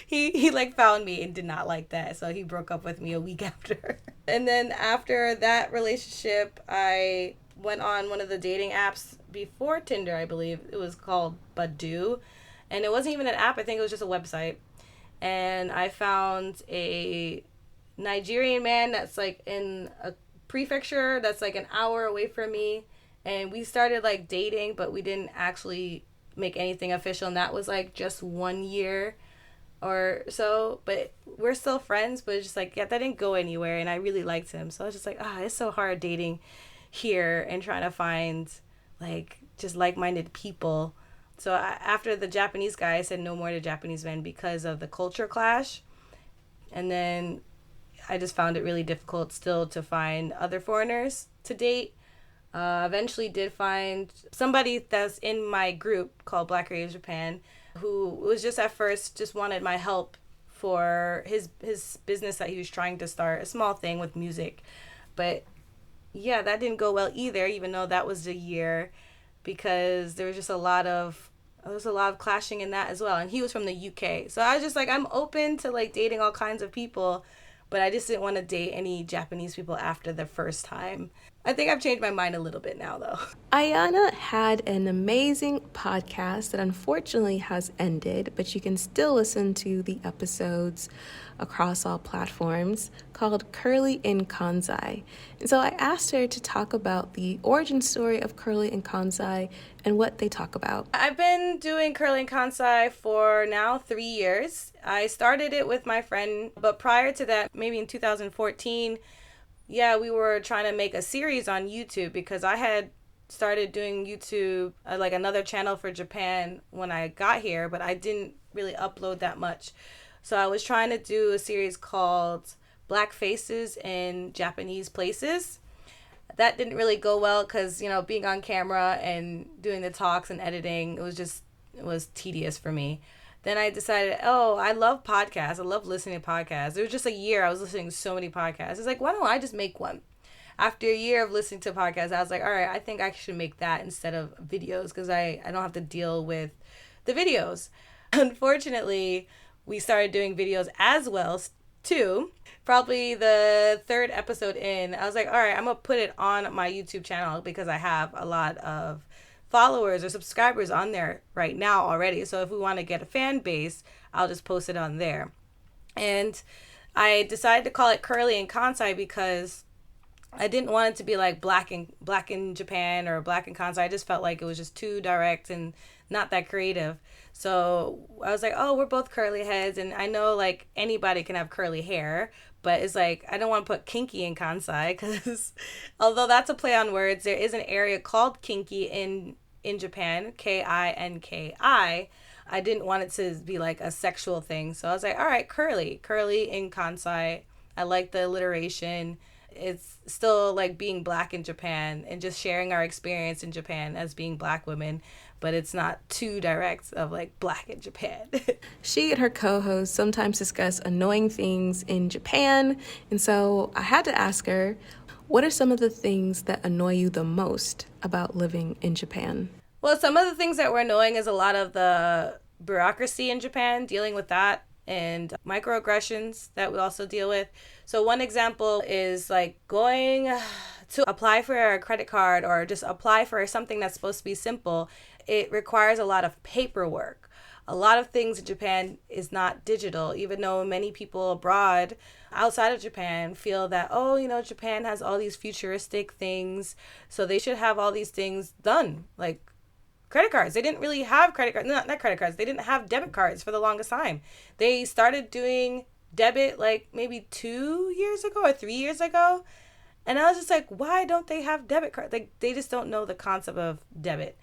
he like found me and did not like that. So he broke up with me a week after. And then after that relationship, I went on one of the dating apps before Tinder, I believe. It was called Badoo. And it wasn't even an app. I think it was just a website. And I found a Nigerian man that's like in a prefecture that's like an hour away from me. And we started like dating, but we didn't actually make anything official. And that was like just 1 year or so. But we're still friends, but it's just like, yeah, that didn't go anywhere. And I really liked him. So I was just like, it's so hard dating here and trying to find like just like-minded people. So after the Japanese guy, I said no more to Japanese men because of the culture clash. And then I just found it really difficult still to find other foreigners to date. Eventually did find somebody that's in my group called Black Creatives Japan who was just at first just wanted my help for his business that he was trying to start, a small thing with music. But yeah, that didn't go well either, even though that was the year, because there was just a lot of clashing in that as well. And he was from the UK. So I was just like, I'm open to like dating all kinds of people, but I just didn't want to date any Japanese people after the first time. I think I've changed my mind a little bit now, though. Ayana had an amazing podcast that unfortunately has ended, but you can still listen to the episodes across all platforms, called Kurly in Kansai. And so I asked her to talk about the origin story of Kurly in Kansai and what they talk about. I've been doing Kurly in Kansai for now 3 years. I started it with my friend, but prior to that, maybe in 2014, we were trying to make a series on YouTube because I had started doing YouTube, like another channel for Japan when I got here, but I didn't really upload that much. So I was trying to do a series called Black Faces in Japanese Places. That didn't really go well because, being on camera and doing the talks and editing, it was tedious for me. Then I decided, I love podcasts. I love listening to podcasts. It was just a year I was listening to so many podcasts. It's like, why don't I just make one? After a year of listening to podcasts, I was like, all right, I think I should make that instead of videos because I don't have to deal with the videos. Unfortunately, we started doing videos as well, too. Probably the 3rd episode in, I was like, all right, I'm going to put it on my YouTube channel because I have a lot of followers or subscribers on there right now already. So if we want to get a fan base, I'll just post it on there. And I decided to call it Kurly in Kansai because I didn't want it to be like black in Japan or black in Kansai. I just felt like it was just too direct and not that creative. So I was like, oh, we're both curly heads, and I know like anybody can have curly hair, but it's like I don't want to put kinky in Kansai because although that's a play on words, there is an area called kinky in Japan, Kinki. I didn't want it to be like a sexual thing, so I was like, all right, curly in Kansai. I like the alliteration. It's still like being black in Japan and just sharing our experience in Japan as being black women, but it's not too direct of like black in Japan. She and her co-host sometimes discuss annoying things in Japan, and so I had to ask her, what are some of the things that annoy you the most about living in Japan? Well, some of the things that were annoying is a lot of the bureaucracy in Japan, dealing with that, and microaggressions that we also deal with. So one example is like going to apply for a credit card or just apply for something that's supposed to be simple. It requires a lot of paperwork. A lot of things in Japan is not digital, even though many people abroad outside of Japan feel that, oh, Japan has all these futuristic things, so they should have all these things done, like credit cards. They didn't really have credit cards, not credit cards. They didn't have debit cards for the longest time. They started doing debit like maybe 2 years ago or 3 years ago. And I was just like, why don't they have debit cards? Like, they just don't know the concept of debit.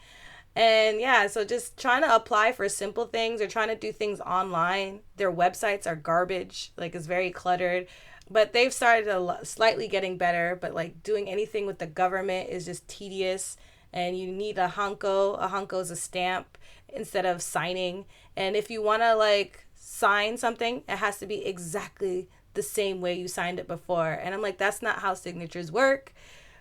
And yeah, so just trying to apply for simple things or trying to do things online. Their websites are garbage. Like, it's very cluttered. But they've started slightly getting better. But like doing anything with the government is just tedious. And you need a hanko. A hanko is a stamp instead of signing. And if you want to like sign something, it has to be exactly the same way you signed it before. And I'm like, that's not how signatures work,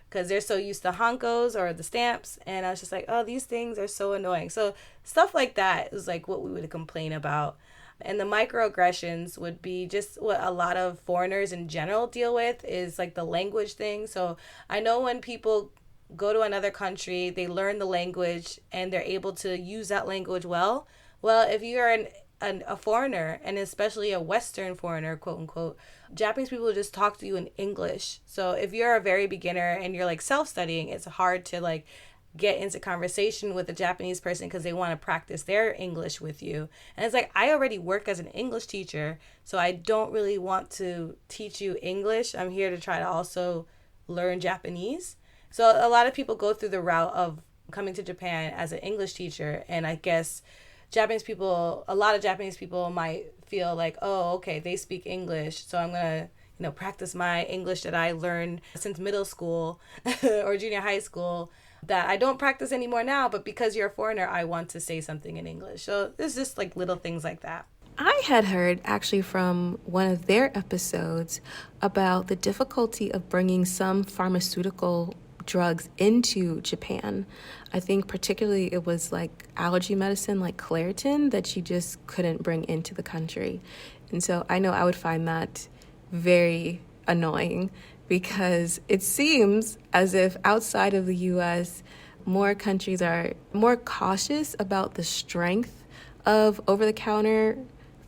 because they're so used to hankos or the stamps. And I was just like, oh, these things are so annoying. So stuff like that is like what we would complain about. And the microaggressions would be just what a lot of foreigners in general deal with, is like the language thing. So I know when people go to another country, they learn the language and they're able to use that language well. Well, if you're a foreigner, and especially a Western foreigner, quote unquote, Japanese people just talk to you in English. So if you're a very beginner and you're like self-studying, it's hard to like get into conversation with a Japanese person because they want to practice their English with you. And it's like, I already work as an English teacher, so I don't really want to teach you English. I'm here to try to also learn Japanese. So a lot of people go through the route of coming to Japan as an English teacher, and I guess a lot of Japanese people might feel like, oh, okay, they speak English, so I'm going to, practice my English that I learned since middle school or junior high school that I don't practice anymore now, but because you're a foreigner, I want to say something in English. So it's just like little things like that. I had heard actually from one of their episodes about the difficulty of bringing some pharmaceutical drugs into Japan. I think particularly it was like allergy medicine like Claritin that you just couldn't bring into the country. And so I know I would find that very annoying, because it seems as if outside of the US, more countries are more cautious about the strength of over-the-counter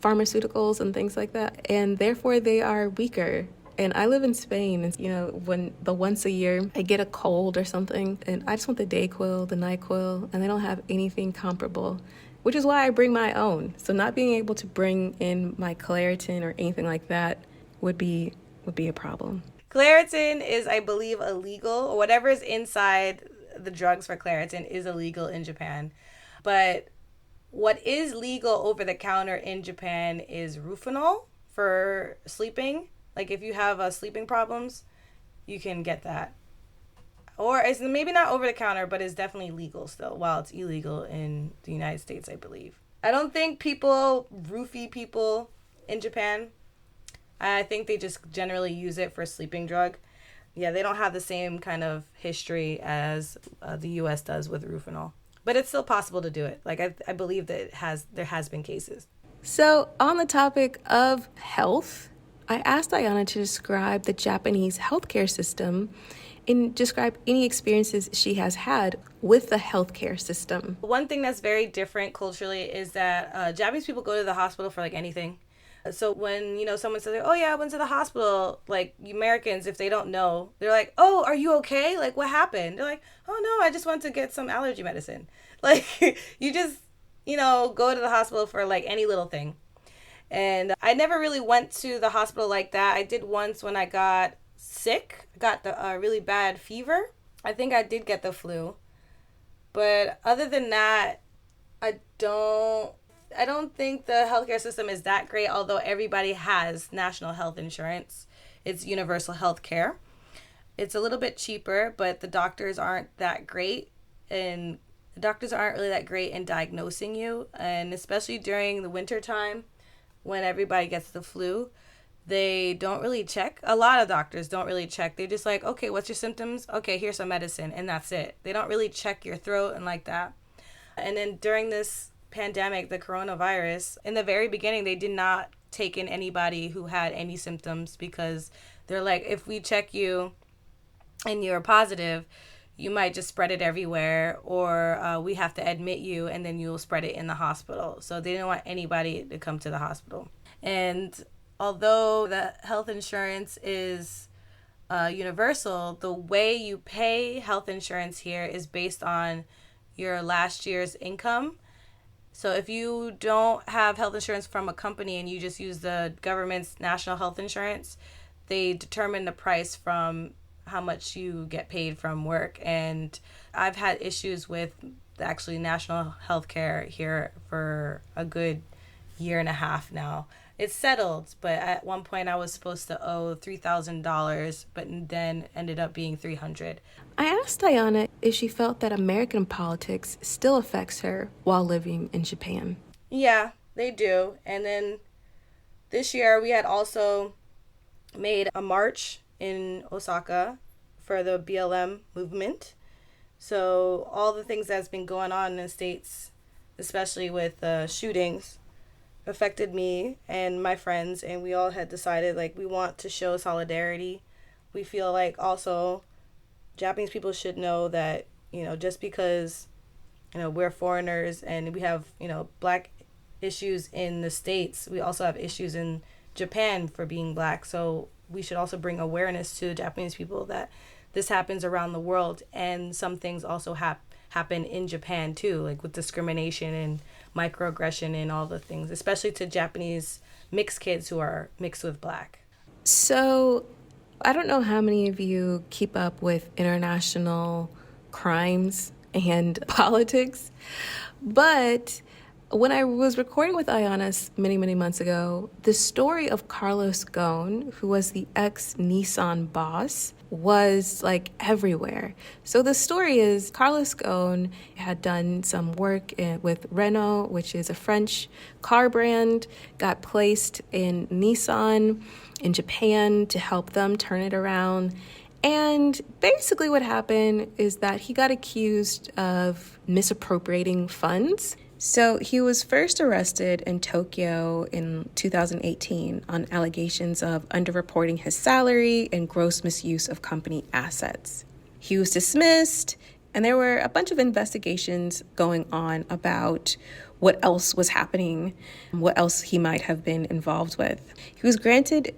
pharmaceuticals and things like that, and therefore they are weaker. And I live in Spain, and when once a year I get a cold or something, and I just want the Dayquil, the NyQuil, and they don't have anything comparable, which is why I bring my own. So not being able to bring in my Claritin or anything like that would be a problem. Claritin is, I believe, illegal, or whatever is inside the drugs for Claritin is illegal in Japan. But what is legal over the counter in Japan is Rufinol for sleeping. Like if you have sleeping problems, you can get that. Or it's maybe not over the counter, but it's definitely legal still, while it's illegal in the United States, I believe. I don't think people roofie people in Japan. I think they just generally use it for a sleeping drug. Yeah, they don't have the same kind of history as the U.S. does with Rufinol. But it's still possible to do it. Like I believe that there has been cases. So on the topic of health, I asked Ayana to describe the Japanese healthcare system and describe any experiences she has had with the healthcare system. One thing that's very different culturally is that Japanese people go to the hospital for like anything. So when, someone says, oh yeah, I went to the hospital, like Americans, if they don't know, they're like, oh, are you okay? Like, what happened? They're like, oh no, I just went to get some allergy medicine. Like, you just, go to the hospital for like any little thing. And I never really went to the hospital like that. I did once when I got sick, got the really bad fever. I think I did get the flu. But other than that, I don't think the healthcare system is that great, although everybody has national health insurance. It's universal health care. It's a little bit cheaper, but the doctors aren't that great. And the doctors aren't really that great in diagnosing you. And especially during the winter time, when everybody gets the flu, they don't really check. A lot of doctors don't really check. They're just like, okay, what's your symptoms? Okay, here's some medicine, and that's it. They don't really check your throat and like that. And then during this pandemic, the coronavirus, in the very beginning, they did not take in anybody who had any symptoms because they're like, if we check you and you're positive, you might just spread it everywhere, or we have to admit you and then you'll spread it in the hospital. So they didn't want anybody to come to the hospital. And although the health insurance is universal, the way you pay health insurance here is based on your last year's income. So if you don't have health insurance from a company and you just use the government's national health insurance, they determine the price from how much you get paid from work. And I've had issues with actually national health care here for a good year and a half now. It's settled, but at one point I was supposed to owe $3,000, but then ended up being $300. I asked Ayana if she felt that American politics still affects her while living in Japan. Yeah, they do. And then this year we had also made a march in Osaka for the BLM movement. So all the things that's been going on in the States, especially with shootings, affected me and my friends, and we all had decided like we want to show solidarity. We feel like also Japanese people should know that, just because, we're foreigners and we have, black issues in the States, we also have issues in Japan for being black. So we should also bring awareness to Japanese people that this happens around the world, and some things also happen in Japan too, like with discrimination and microaggression and all the things, especially to Japanese mixed kids who are mixed with black. So I don't know how many of you keep up with international crimes and politics, but when I was recording with Ayana many, many months ago, the story of Carlos Ghosn, who was the ex-Nissan boss, was like everywhere. So the story is Carlos Ghosn had done some work with Renault, which is a French car brand, got placed in Nissan in Japan to help them turn it around. And basically what happened is that he got accused of misappropriating funds. So he was first arrested in Tokyo in 2018 on allegations of underreporting his salary and gross misuse of company assets. He was dismissed, and there were a bunch of investigations going on about what else was happening, what else he might have been involved with. He was granted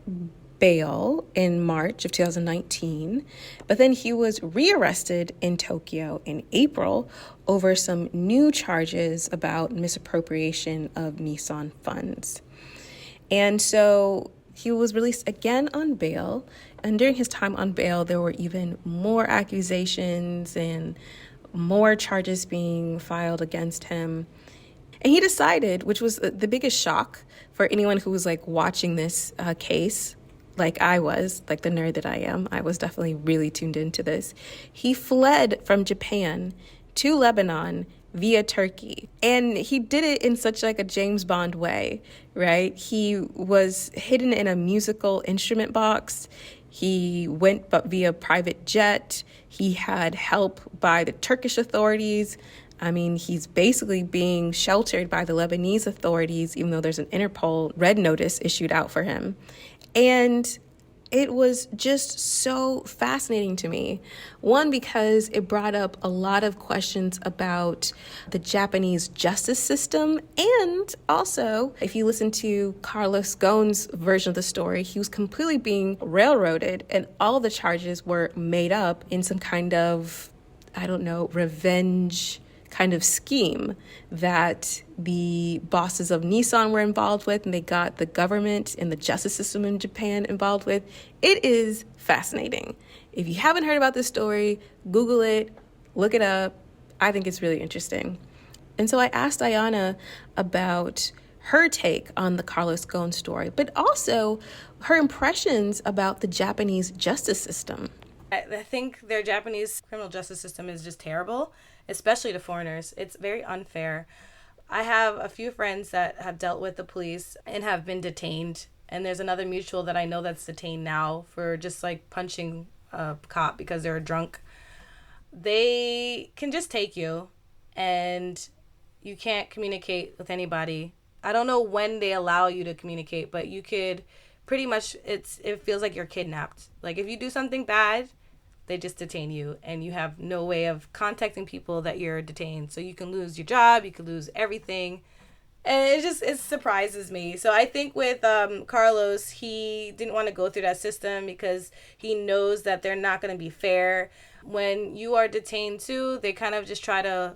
bail in March of 2019, but then he was rearrested in Tokyo in April over some new charges about misappropriation of Nissan funds. And so he was released again on bail, and during his time on bail, there were even more accusations and more charges being filed against him. And he decided, which was the biggest shock for anyone who was like watching this case, like I was, like the nerd that I am, I was definitely really tuned into this. He fled from Japan to Lebanon via Turkey. And he did it in such like a James Bond way, right? He was hidden in a musical instrument box. He went via private jet. He had help by the Turkish authorities. I mean, he's basically being sheltered by the Lebanese authorities, even though there's an Interpol red notice issued out for him. And It was just so fascinating to me. One, because it brought up a lot of questions about the Japanese justice system. And also, if you listen to Carlos Ghosn's version of the story, he was completely being railroaded and all the charges were made up in some kind of, I don't know, revenge kind of scheme that the bosses of Nissan were involved with, and they got the government and the justice system in Japan involved with. It is fascinating. If you haven't heard about this story, Google it, look it up. I think it's really interesting. And so I asked Ayana about her take on the Carlos Ghosn story, but also her impressions about the Japanese justice system. I think their Japanese criminal justice system is just terrible, especially to foreigners. It's very unfair. I have a few friends that have dealt with the police and have been detained. And there's another mutual that I know that's detained now for just like punching a cop because they're drunk. They can just take you and you can't communicate with anybody. I don't know when they allow you to communicate, but you could pretty much, it feels like you're kidnapped. Like if you do something bad, they just detain you and you have no way of contacting people that you're detained. So you can lose your job, you could lose everything. And it surprises me. So I think with Carlos, he didn't want to go through that system because he knows that they're not going to be fair. When you are detained too, they kind of just try to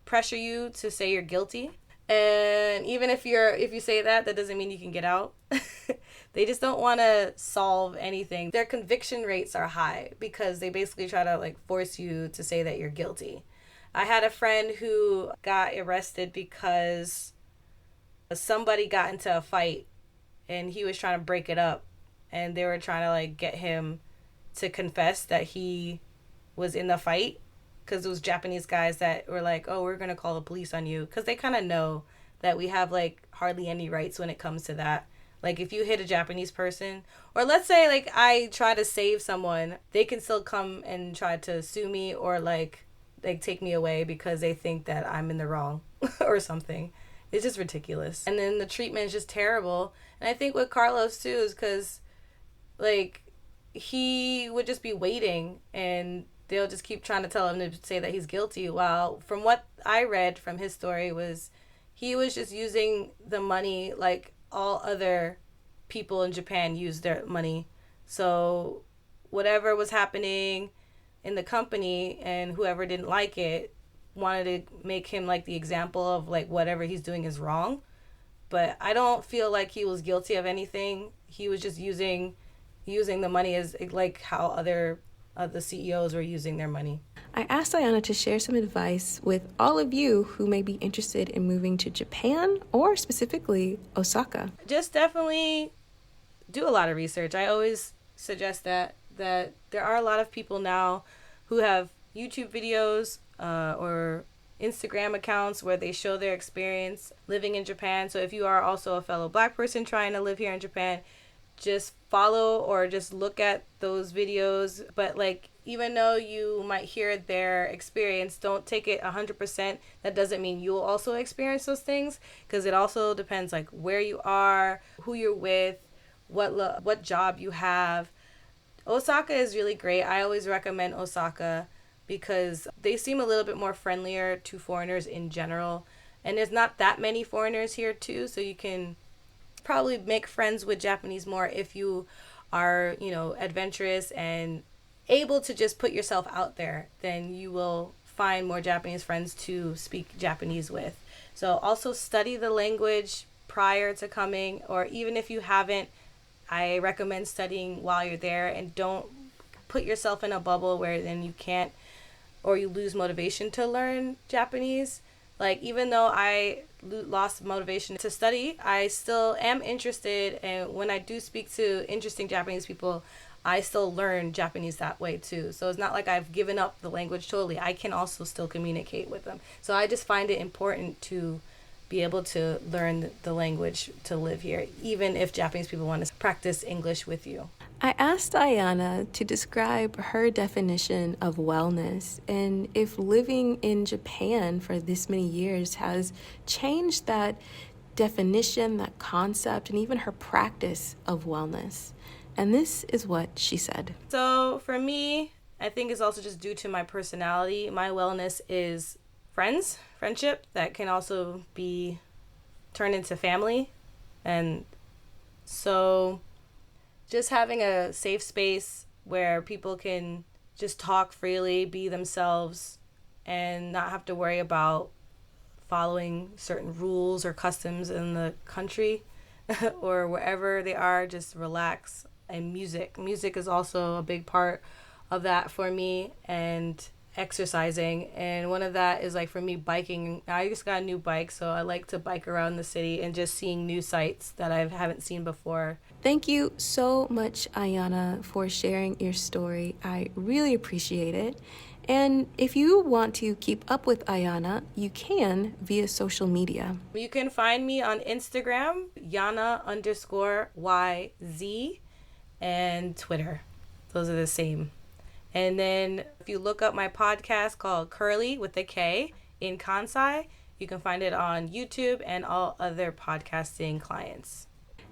pressure you to say you're guilty. And even if you say that doesn't mean you can get out. They just don't want to solve anything. Their conviction rates are high because they basically try to like force you to say that you're guilty. I had a friend who got arrested because somebody got into a fight and he was trying to break it up, and they were trying to like get him to confess that he was in the fight, because it was Japanese guys that were like, oh, we're going to call the police on you, because they kind of know that we have like hardly any rights when it comes to that. Like if you hit a Japanese person, or let's say like I try to save someone, they can still come and try to sue me or like take me away because they think that I'm in the wrong or something. It's just ridiculous. And then the treatment is just terrible. And I think with Carlos too is because like he would just be waiting and they'll just keep trying to tell him to say that he's guilty. While from what I read from his story was he was just using the money like all other people in Japan use their money. So whatever was happening in the company and whoever didn't like it wanted to make him like the example of like whatever he's doing is wrong. But I don't feel like he was guilty of anything. He was just using the money as like how other the CEOs were using their money. I asked Ayana to share some advice with all of you who may be interested in moving to Japan or specifically Osaka. Just definitely do a lot of research. I always suggest that there are a lot of people now who have YouTube videos or Instagram accounts where they show their experience living in Japan. So if you are also a fellow Black person trying to live here in Japan, just follow or just look at those videos. But like, even though you might hear their experience, don't take it 100%. That doesn't mean you'll also experience those things, because it also depends like where you are, who you're with, what job you have. Osaka is really great. I always recommend Osaka because they seem a little bit more friendlier to foreigners in general. And there's not that many foreigners here too, so you can probably make friends with Japanese more if you are, adventurous and able to just put yourself out there. Then you will find more Japanese friends to speak Japanese with. So also study the language prior to coming, or even if you haven't, I recommend studying while you're there, and don't put yourself in a bubble where then you can't, or you lose motivation to learn Japanese. Like, even though I lost motivation to study, I still am interested, and when I do speak to interesting Japanese people, I still learn Japanese that way too. So it's not like I've given up the language totally. I can also still communicate with them. So I just find it important to be able to learn the language to live here, even if Japanese people want to practice English with you. I asked Ayana to describe her definition of wellness and if living in Japan for this many years has changed that definition, that concept, and even her practice of wellness. And this is what she said. So for me, I think it's also just due to my personality. My wellness is friendship that can also be turned into family. And so just having a safe space where people can just talk freely, be themselves, and not have to worry about following certain rules or customs in the country or wherever they are, just relax. And music is also a big part of that for me, and exercising. And one of that is like for me, biking. I just got a new bike, so I like to bike around the city and just seeing new sights that I haven't seen before. Thank you so much, Ayana, for sharing your story. I really appreciate it. And if you want to keep up with Ayana, you can via social media. You can find me on Instagram, Yana_YZ, and Twitter. Those are the same. And then if you look up my podcast called Kurly with a K in Kansai, you can find it on YouTube and all other podcasting clients.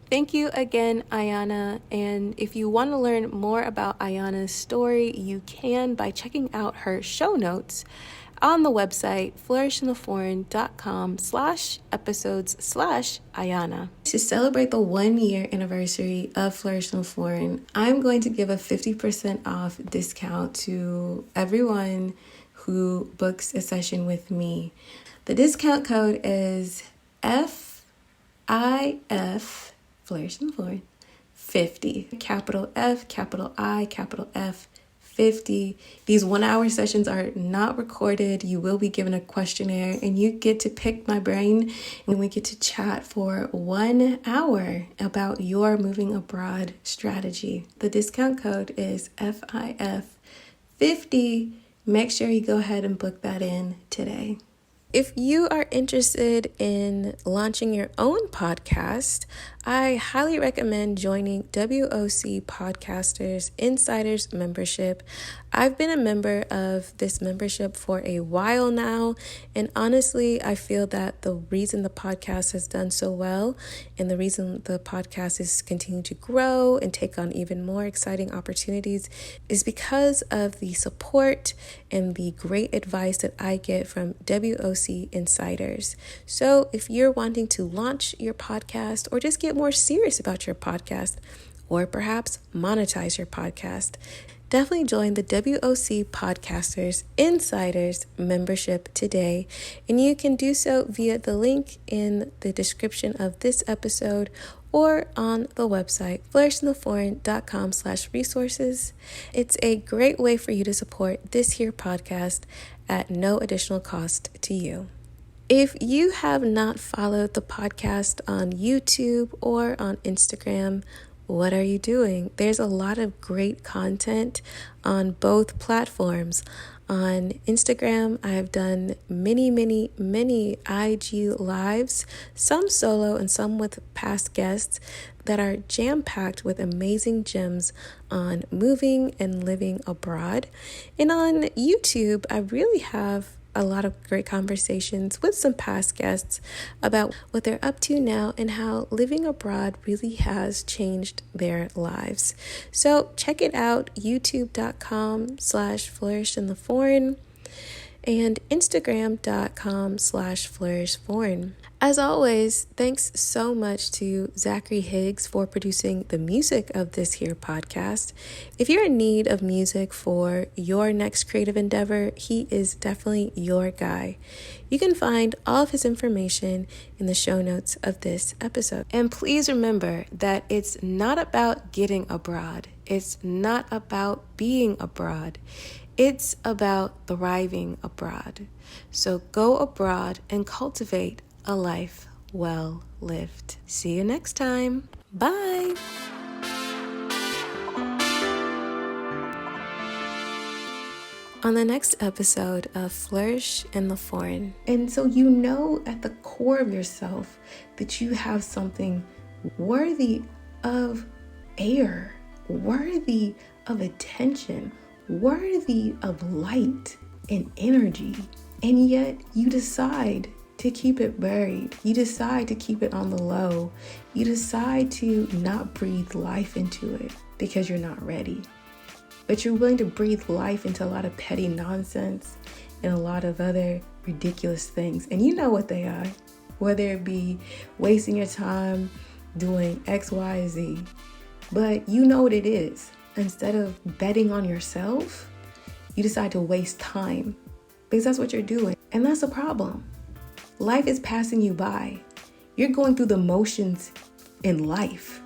Thank you again, Ayana. And if you want to learn more about Ayana's story, you can by checking out her show notes on the website flourishintheforeign.com/episodes/Ayana. To celebrate the 1-year anniversary of Flourish in the Foreign, I'm going to give a 50% off discount to everyone who books a session with me. The discount code is FIF, Flourish in the Foreign, 50. Capital F, capital I, capital F, 50. These 1-hour sessions are not recorded. You will be given a questionnaire and you get to pick my brain and we get to chat for 1 hour about your moving abroad strategy. The discount code is FIF50. Make sure you go ahead and book that in today. If you are interested in launching your own podcast, I highly recommend joining WOC Podcasters Insiders membership. I've been a member of this membership for a while now, and honestly, I feel that the reason the podcast has done so well and the reason the podcast is continuing to grow and take on even more exciting opportunities is because of the support and the great advice that I get from WOC Insiders. So if you're wanting to launch your podcast or just get more serious about your podcast, or perhaps monetize your podcast, definitely join the WOC Podcasters Insiders membership today. And you can do so via the link in the description of this episode or on the website flourishintheforeign.com/resources. It's a great way for you to support this here podcast at no additional cost to you. If you have not followed the podcast on YouTube or on Instagram, what are you doing? There's a lot of great content on both platforms. On Instagram, I have done many IG lives, some solo and some with past guests that are jam-packed with amazing gems on moving and living abroad. And on YouTube, I really have a lot of great conversations with some past guests about what they're up to now and how living abroad really has changed their lives. So check it out, youtube.com/flourishintheforeign and instagram.com/flourishforeign. As always, thanks so much to Zachary Higgs for producing the music of this here podcast. If you're in need of music for your next creative endeavor, he is definitely your guy. You can find all of his information in the show notes of this episode. And please remember that it's not about getting abroad. It's not about being abroad. It's about thriving abroad. So go abroad and cultivate a life well lived. See you next time. Bye. On the next episode of Flourish in the Foreign. And so you know at the core of yourself that you have something worthy of air, worthy of attention, worthy of light and energy. And yet you decide to keep it buried. You decide to keep it on the low. You decide to not breathe life into it. because you're not ready. But you're willing to breathe life into a lot of petty nonsense and a lot of other ridiculous things. And you know what they are. Whether it be wasting your time doing X, Y, Z. But you know what it is. Instead of betting on yourself, you decide to waste time. Because that's what you're doing. And that's a problem. Life is passing you by. You're going through the motions in life.